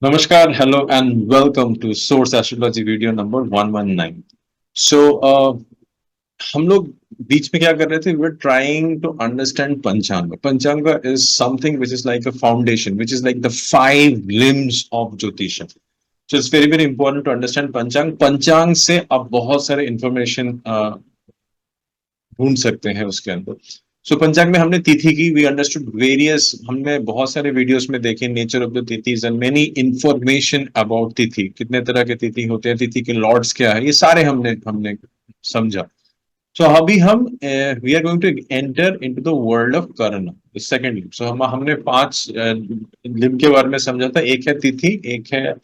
Namaskar, hello, and welcome to Source Astrology video number 119. So, हम लोग बीच में क्या कर रहे थे? We're trying to understand Panchanga. Panchanga is something which is like a foundation, which is like the five limbs of Jyotisha. So it's very very important to understand Panchang. पंचांग से आप बहुत सारे information ढूंढ सकते हैं उसके अंदर। सो पंचांग में हमने तिथि की, वी अंडरस्टूड वेरियस, हमने बहुत सारे वीडियोस में देखे nature of the tithis and many information about tithi, कितने तरह के तिथि होते हैं, तिथि के लॉर्ड्स क्या है, ये सारे हमने हमने समझा। सो अभी हम we are going to enter into the world of karna, second limb. So हमने पांच लिंब के बारे में समझा था। एक है तिथि, एक है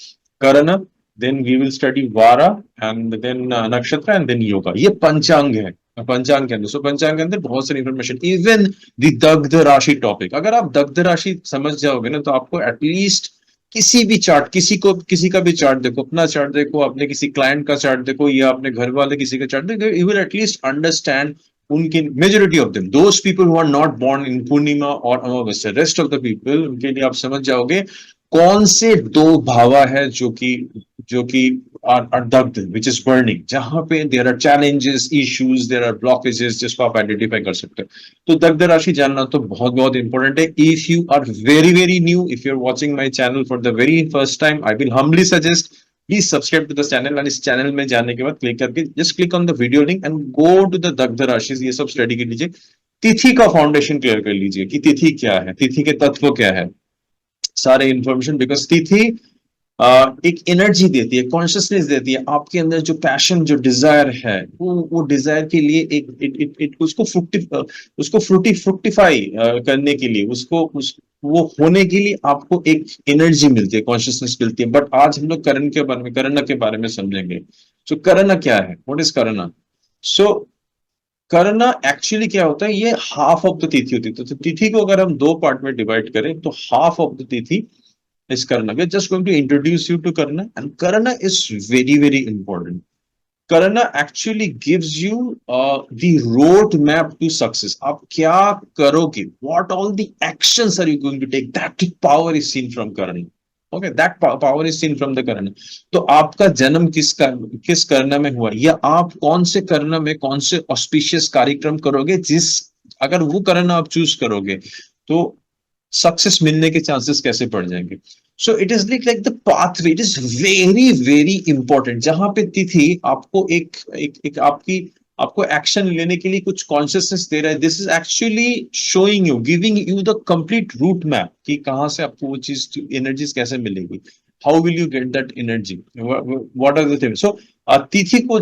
कर्ण, देन वी विल स्टडी वारा एंड देन नक्षत्र एंड देन योगा। ये पंचांग है पंचांग के अंदर। सो पंचांग के अंदर बहुत सारी इंफॉर्मेशन, इवन द दग्ध राशि टॉपिक। अगर आप दग्ध राशि समझ जाओगे ना, तो आपको एटलीस्ट किसी भी चार्ट, किसी का भी चार्ट देखो, अपना चार्ट देखो, अपने किसी क्लाइंट का चार्ट देखो, या अपने घर वाले किसी का चार्ट देखो, यू विल एटलीस्ट अंडरस्टैंड उनके majority of them, those people who are not born in Purnima और Amavasya, rest of the people, उनके लिए आप समझ जाओगे कौन से दो भावा है जो कि are duct which is burning, जहां पे there are challenges, issues, there are blockages, जिसको आप आइडेंटिफाई कर सकते हैं। तो दग्ध राशि जानना तो बहुत बहुत इंपॉर्टेंट है। If you are very very new, if you are watching my channel for the very first time, I will humbly suggest please subscribe to the channel, and इस चैनल में जाने के बाद क्लिक करके just click on the video link and go to the दग्ध राशि, ये सब स्टडी कर लीजिए। तिथि का फाउंडेशन क्लियर कर लीजिए कि तिथि क्या है, तिथि के तत्व क्या है, सारे इंफॉर्मेशन। बिकॉज तिथि एक एनर्जी देती है, कॉन्शियसनेस देती है, आपके अंदर जो पैशन, जो डिजायर है, वो डिजायर के लिए उसको फ्रूटिफाई करने के लिए, वो होने के लिए आपको एक एनर्जी मिलती है, कॉन्शियसनेस मिलती है। बट आज हम लोग कर्ण के बारे में समझेंगे। सो कर्ण क्या है, व्हाट इज कर्ण? सो कर्ण एक्चुअली क्या होता है, ये हाफ ऑफ द तिथि होती है। तो तिथि को अगर हम दो पार्ट में डिवाइड करें तो हाफ ऑफ द तिथि is Karna. We're just going to introduce you to Karna, and Karna is very, very important. Karna actually gives you the road map to success. आप क्या करोगे? What all the actions are you going to take? That power is seen from Karna. Okay, that power is seen from the Karna. तो आपका जन्म किस करना में हुआ, या आप कौन से करना में कौन से ऑस्पिशियस कार्यक्रम करोगे, अगर वो करना आप चूज करोगे तो सक्सेस मिलने के चांसेस कैसे बढ़ जाएंगे। सो it is like the pathway, it is very very important. जहां पे तिथि आपको एक आपको एक्शन लेने के लिए कुछ कॉन्शियसनेस दे रहा है, this is actually showing you, giving you the complete route map कि कहां से आपको वो चीज, एनर्जीज कैसे मिलेगी, how will you get that energy, what are the things. So तिथि को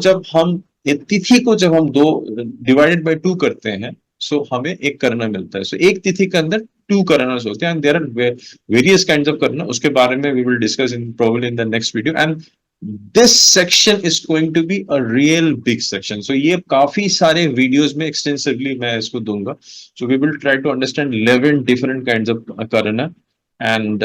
जब हम दो डिवाइडेड बाय टू करते हैं, सो हमें एक करना मिलता है। सो एक तिथि के अंदर टू करना होते हैं, and there are various kinds of karana. उसके बारे में we will discuss in probably in the next video, and this section is going to be a real big section. So ये काफी सारे वीडियोस में एक्सटेंसिवली मैं इसको दूंगा। So we will try to understand 11 different kinds of karana, and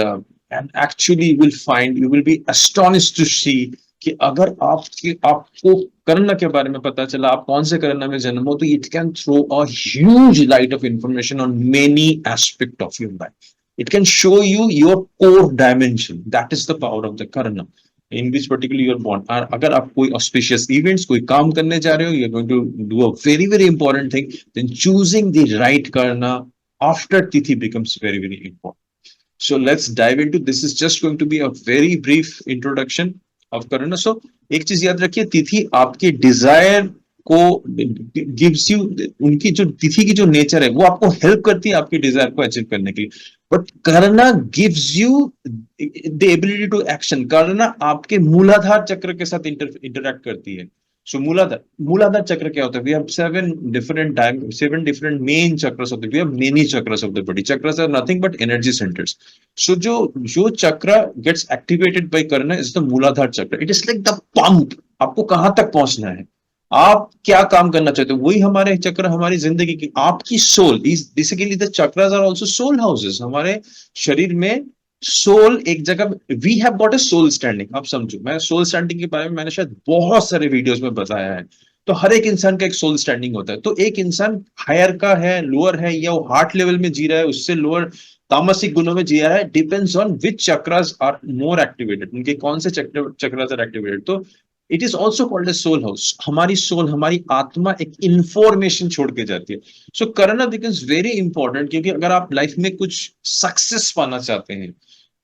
actually you will be astonished to see कि अगर आपको करना के बारे में पता चला, आप कौन से करना में जन्म हो, तो it can throw a huge light of information on many aspect of your life. It can show you your core dimension, that is the power of the करना in which particular you're born. अगर आप कोई auspicious events, कोई काम करने जा रहे हो, you are going to do a very very important thing, then choosing the right करना आफ्टर तिथि becomes very very important. So let's dive into this. Is just going to be a very brief introduction of Karna. So एक चीज याद रखिए, तिथि आपके Dzire को gives you, उनकी जो तिथि की जो नेचर है वो आपको हेल्प करती है आपके डिजायर को अचीव करने के लिए। बट करना gives you the ability to action. करना आपके मूलाधार चक्र के साथ इंटरैक्ट करती है। सो मूलाधार चक्र क्या होता है? We have seven different main chakras of the, we have many chakras of the body. Chakras are nothing but energy centres. So जो chakra gets activated by karana is the Muladhara chakra. It is like the pump, आपको कहां तक पहुंचना है, आप क्या काम करना चाहते हो, वही हमारे चक्र, हमारी जिंदगी की, आपकी soul. Basically the chakras are also soul houses. हमारे शरीर में सोल एक जगह, we have got a soul standing. आप समझो, मैं सोल स्टैंडिंग के बारे में मैंने शायद बहुत सारे वीडियोस में बताया है। तो हर एक इंसान का एक सोल स्टैंडिंग होता है। तो एक इंसान हायर का है, लोअर है, या वो हार्ट लेवल में जी रहा है, उससे लोअर तामसिक गुणों में जी रहा है, depends on which chakras are more activated, उनके कौन से चक्रास आर एक्टिवेटेड। तो it is also called a soul house. हमारी सोल, हमारी आत्मा एक इंफॉर्मेशन छोड़ के जाती है। सो करना बिकम्स वेरी इंपॉर्टेंट, क्योंकि अगर आप लाइफ में कुछ सक्सेस पाना चाहते हैं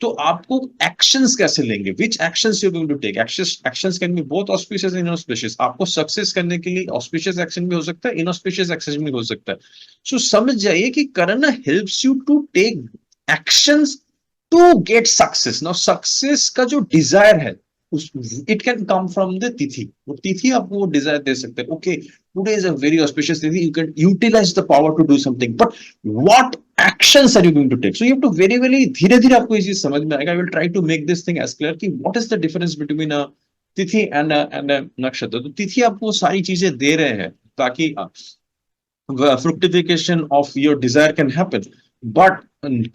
तो आपको एक्शंस कैसे लेंगे, which actions you going to take. Actions can be both auspicious and inauspicious. आपको सक्सेस करने के लिए ऑस्पिशियस एक्शन भी हो सकता है, इनऑस्पिशियस एक्शन भी हो सकता है। सो समझ जाइए कि karana helps you to take actions to get success. Now success का जो डिजायर है, it can come from the tithi. वो तिथि आपको वो डिजायर दे सकते हैं। Okay, today is a very auspicious tithi, you can utilise the power to do something, but what actions are you going to take. So you have to very very धीरे धीरे आपको ये चीज समझ में आएगा। I will try to make this thing as clear कि what is the difference between a tithi and नक्षत्र। तो तिथि आपको सारी चीजें दे रहे हैं ताकि fructification of your desire can happen, but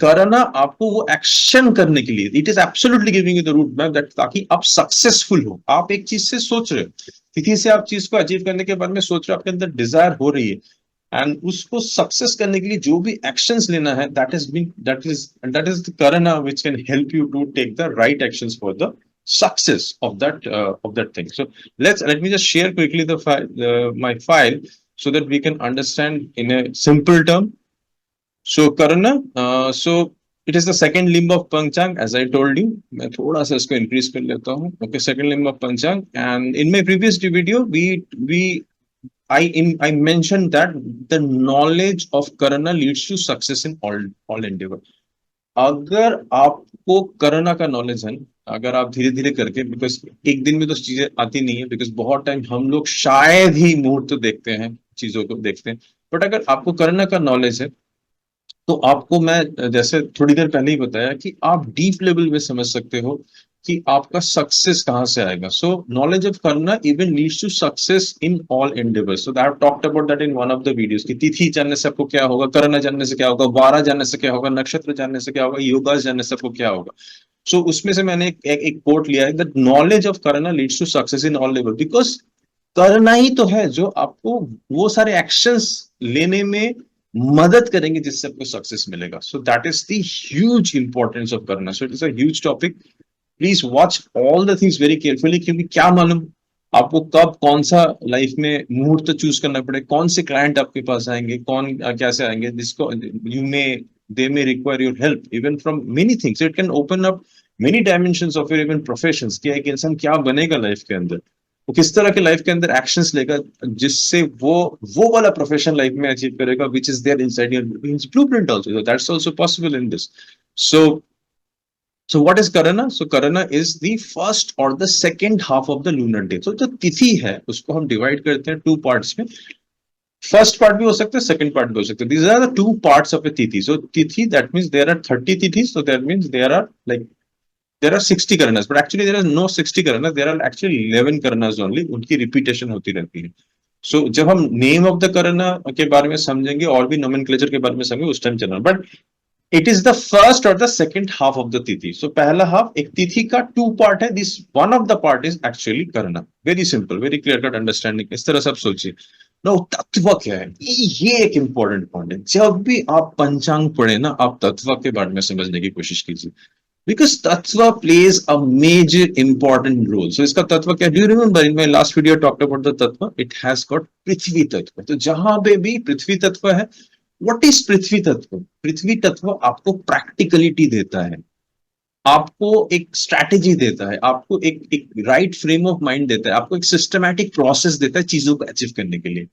karana आपको वो एक्शन करने के लिए, it is absolutely giving you the route map that, ताकि आप सक्सेसफुल हो। आप एक चीज से सोच रहे हो, तिथि से आप चीज को अचीव करने के बारे में सोच रहे हो, आपके अंदर डिजायर हो रही है, एंड उसको सक्सेस करने के लिए जो भी एक्शंस लेना है, दैट इज द करना which can help you to take the right actions for the success of that thing. So let me just share quickly my file so that we can understand in a simple term. So Karana, so it is the second limb of Panchang, as I told you. मैं थोड़ा सा इसको increase कर लेता हूँ. Okay, second limb of Panchang, and in my previous video I mentioned that the knowledge of Karana leads to success in all endeavor. अगर आपको करना का नॉलेज है, अगर आप धीरे धीरे करके, बिकॉज एक दिन में तो चीजें आती नहीं है, बिकॉज बहुत टाइम हम लोग शायद ही मुहूर्त देखते हैं, चीजों को देखते हैं, बट अगर आपको करना का नॉलेज है तो आपको, मैं जैसे थोड़ी देर पहले ही बताया, कि आप डीप लेवल में समझ सकते हो कि आपका सक्सेस कहां से आएगा। सो नॉलेज ऑफ करना even leads to success in all endeavours. So that talked about that in one of the videos, कि तिथि जानने से आपको क्या होगा, करना जानने से क्या होगा, वारा जानने से क्या होगा, नक्षत्र जानने से क्या होगा, योगा जानने से आपको क्या होगा। सो उसमें से मैंने एक कोट लिया है, दैट नॉलेज ऑफ करना leads to success in all level, because करना ही तो है जो आपको वो सारे एक्शंस लेने में मदद करेंगे जिससे आपको सक्सेस मिलेगा। So that is the huge importance of karana. So it is a huge topic. Please watch all the things very carefully, क्योंकि क्या मालूम आपको कब कौन सा लाइफ में मुहूर्त चूज करना पड़े, कौन से क्लाइंट आपके पास आएंगे, कौन कैसे आएंगे, जिसको you may they may require your help even from many things. It can open up many dimensions of your even professions, कि एक इंसान क्या बनेगा लाइफ के अंदर, वो किस तरह के लाइफ के अंदर एक्शंस लेगा जिससे वो वाला प्रोफेशन लाइफ में अचीव करेगा which is there inside your blueprint also. That's also possible in this. So what is Karana? So Karana is the first or the second half of the lunar day. So जो तिथि है उसको हम divide करते हैं two parts में। First part भी हो सकता है, सेकंड पार्ट भी हो सकता है। These are the two parts of a तिथि. So तिथि, that means there are 30 तिथि. So that means there are 60 Karanas, but actually there are no 60 Karanas. There are actually 11 Karanas only. उनकी repetition होती रहती है। सो जब हम नेम ऑफ द करना के बारे में समझेंगे और भी नोमेनक्लेचर के बारे में समझेंगे उस टाइम चलना, but it is the first और the second half of the tithi. So पहला हाफ एक तिथि का टू पार्ट है, this one of the part is actually karana. Very simple, very clear cut understanding. इस तरह से आप सोचिए। नो तत्व क्या है, ये एक इंपॉर्टेंट पॉइंट है। जब भी आप पंचांग पढ़े ना, आप तत्व के बारे में समझने की कोशिश कीजिए, because tattva plays a major important role. So इसका तत्व क्या, do you remember in my last video talked about the tattva, it has got prithvi tattva. तो जहां पे भी पृथ्वी तत्व है, व्हाट इज पृथ्वी तत्व? पृथ्वी तत्व आपको प्रैक्टिकलिटी देता है, आपको एक स्ट्रैटेजी देता है, आपको एक राइट फ्रेम ऑफ माइंड देता है, आपको एक सिस्टमैटिक प्रोसेस देता है चीजों को अचीव करने के लिए।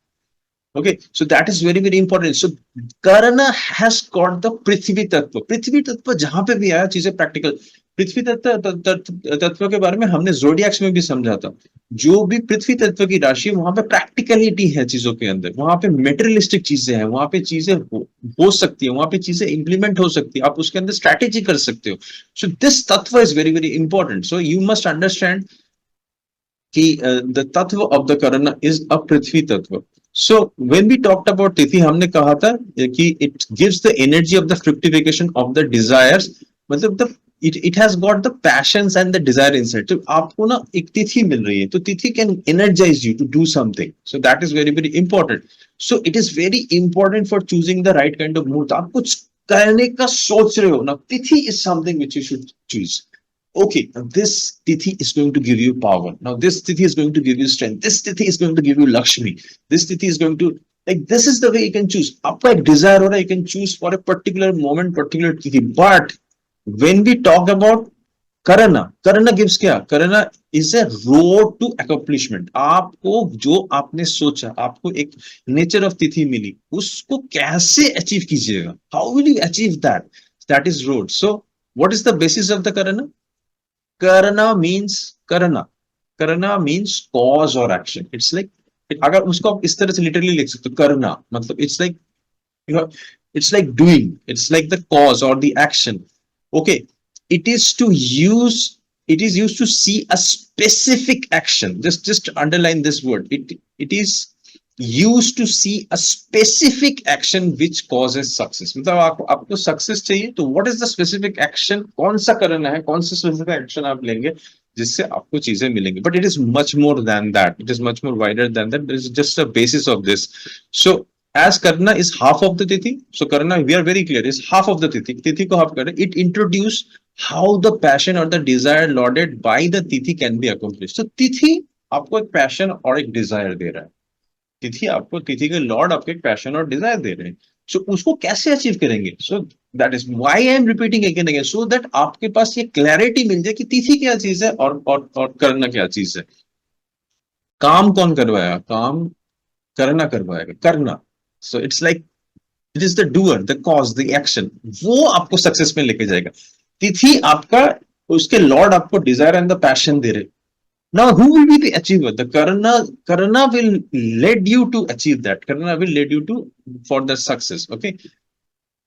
Okay, so that is very very important. So Karana has got the पृथ्वी तत्व। पृथ्वी तत्व जहां पे भी आया चीजें प्रैक्टिकल। पृथ्वी तत्व के बारे में हमने जोडियक्स में भी समझा था। जो भी पृथ्वी तत्व की राशि, वहां पे प्रैक्टिकलिटी है चीजों के अंदर, वहां पे मेटेरियलिस्टिक चीजें हैं, वहां पे चीजें हो सकती है, वहां पे चीजें इंप्लीमेंट हो सकती है, आप उसके अंदर स्ट्रैटेजी कर सकते हो। सो दिस तत्व is very very important. So you must understand कि द तत्व ऑफ द करना इज अ पृथ्वी तत्व। So when we talked about तिथि, हमने कहा था कि it gives the energy of the fructification of the desires, मतलब the it has got the passions and the desire inside. तो आपको ना एक तिथि मिल रही है, तो तिथि can energize you to do something. So that is very very important. So it is very important for choosing the right kind of mood. आप कुछ करने का सोच रहे हो ना, तिथि is something which you should choose. Okay, now this tithi is going to give you power. Now this tithi is going to give you strength. This tithi is going to give you Lakshmi. This tithi is going to, like, this is the way you can choose. आपका एक desire हो रहा है, you can choose for a particular moment, particular tithi. But when we talk about Karana, Karana gives क्या? Karana is a road to accomplishment. आपको जो आपने सोचा, आपको एक nature of तिथि मिली, उसको कैसे achieve कीजिएगा? How will you achieve that? That is road. So what is the basis of the Karana? Karana means Karana. Karana means cause or action. It's like, अगर उसको आप इस तरह से literally लिख सकते हो, करना मतलब it's like, you know, it's like doing, it's like the cause or the action. Okay, it is to use, it is used to see a specific action. Just underline this word. It is used to see a specific action which causes success. मतलब आपको success चाहिए, तो what is the specific action, कौन सा करना है, कौन सा specific action आप लेंगे जिससे आपको चीजें मिलेंगी. But it is much more than that. It is much more wider than that. There is just a basis of this. So as karna is half of the tithi, so karna, we are very clear, is half of the tithi. Tithi ko half kare, it introduce how the passion or the desire lauded by the tithi can be accomplished. So tithi आपको एक passion और एक desire दे रहा है. तिथि आपको, तिथि के लॉर्ड आपको एक पैशन और डिजायर दे रहे हैं. सो उसको कैसे अचीव करेंगे? सो that is why I am repeating again again, so that आपके पास ये क्लैरिटी मिल जाए कि तिथि क्या चीज है और करना क्या चीज है. काम कौन करवाएगा? काम करना करवाएगा, करना. So it's like it is the doer, the cause, the action, वो आपको सक्सेस में लेके जाएगा. तिथि आपका, उसके लॉर्ड आपको desire and the passion they रहे. Now, who will be the achiever? The Karana will lead you to achieve that. Karana will lead you to for the success. Okay,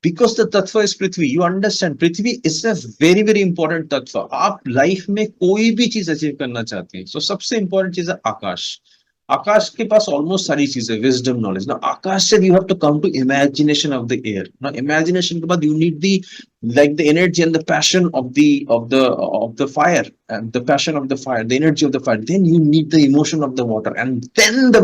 because the tattva is Prithvi. You understand, Prithvi is a very very important tattva. आप life में कोई भी चीज achieve करना चाहते हैं, so सबसे important चीज है आकाश. आकाश के पास ऑलमोस्ट सारी चीजें, विजडम, नॉलेज. ना आकाश से you have to come to imagination of the air. ना इमेजिनेशन के बाद you need the, like the energy and the passion of the fire, and the passion of the fire, the energy of the fire. Then you need the emotion of the water, and then the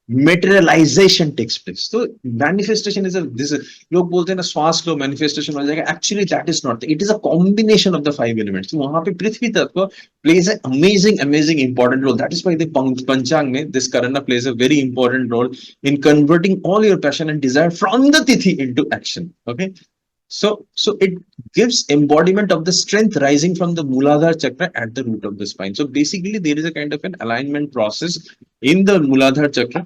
materialization takes place. So manifestation is a, this लोग बोलते हैं ना श्वास लो manifestation हो जाएगा. Actually that is not, it is a combination of the five elements. तो वहां पे पृथ्वी तत्व plays an amazing important role. That is why the Panchang में this Karana plays a very important role in converting all your passion and desire from the Tithi into action. Okay, so it gives embodiment of the strength rising from the Muladhara chakra at the root of the spine. So basically there is a kind of an alignment process in the Muladhara chakra.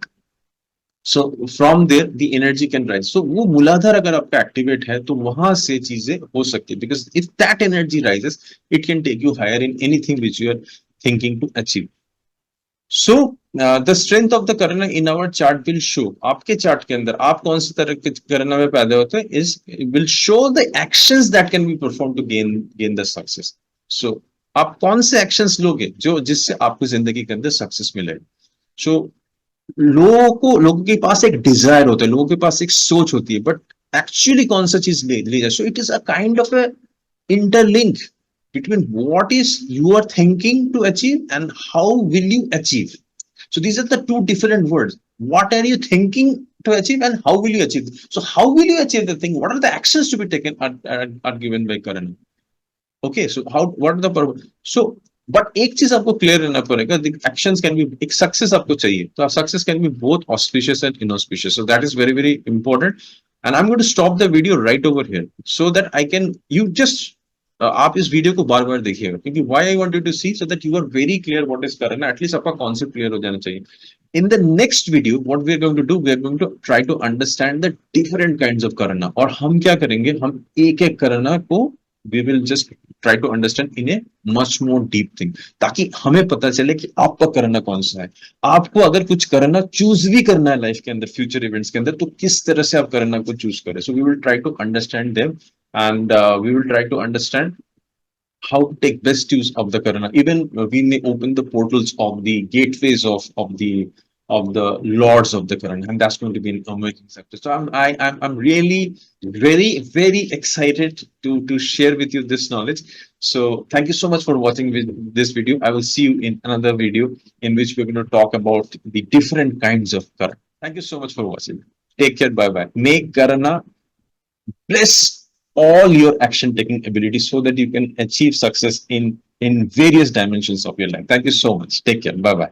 So from there the energy can rise. So वो मूलाधार अगर आपका activate है तो वहां से चीजें हो सकती है, because if that energy rises, it can take you higher in anything which you are thinking to achieve. So the strength of the Karana in our chart will show. आपके चार्ट के अंदर आप कौन सी तरह के Karana में पैदा होते हैं, is will show the actions that can be performed to gain the success. So आप कौन से actions लोगे जो जिससे आपको जिंदगी के अंदर सक्सेस मिलेगा. So लोगों के पास एक डिजायर होता है, लोगों के पास एक सोच होती है, बट एक्चुअली कौन सा चीज ले जाए. सो it is a kind of a interlink between what is you are thinking to achieve and how will you achieve. So these are the two different words. What are you thinking to achieve and how will you achieve? So how will you achieve the thing? What are the actions to be taken are given by Karan. Okay, so how, what are the purpose? So but एक चीज आपको clear रहना पड़ेगा, the actions can be, एक success आपको चाहिए तो success can be both auspicious and inauspicious. So that is very very important. And I am going to stop the video right over here so that I can, you just आप इस video को बार बार देखिएगा, क्योंकि why I want you to see, so that you are very clear what is करना. At least आपका concept clear हो जाना चाहिए. In the next video, what we are going to do, we are going to try to understand the different kinds of karana. और हम क्या करेंगे, हम एक एक करना को we will just try to understand in a much more deep thing, ताकि हमें पता चले कि आपका करना कौन सा है. आपको अगर कुछ करना चूज भी करना है लाइफ के अंदर, फ्यूचर इवेंट्स के अंदर, तो किस तरह से आप करना को चूज करें. So we will try to understand them, and we will try to understand how to take best use of the Karana. Even we may open the portals of the gateways of the of the lords of the current, and that's going to be an amazing subject. So I'm really very excited to share with you this knowledge. So thank you so much for watching this video. I will see you in another video in which we're going to talk about the different kinds of current. Thank you so much for watching. Take care. Bye bye. Make Karana bless all your action taking abilities so that you can achieve success in various dimensions of your life. Thank you so much. Take care. Bye bye.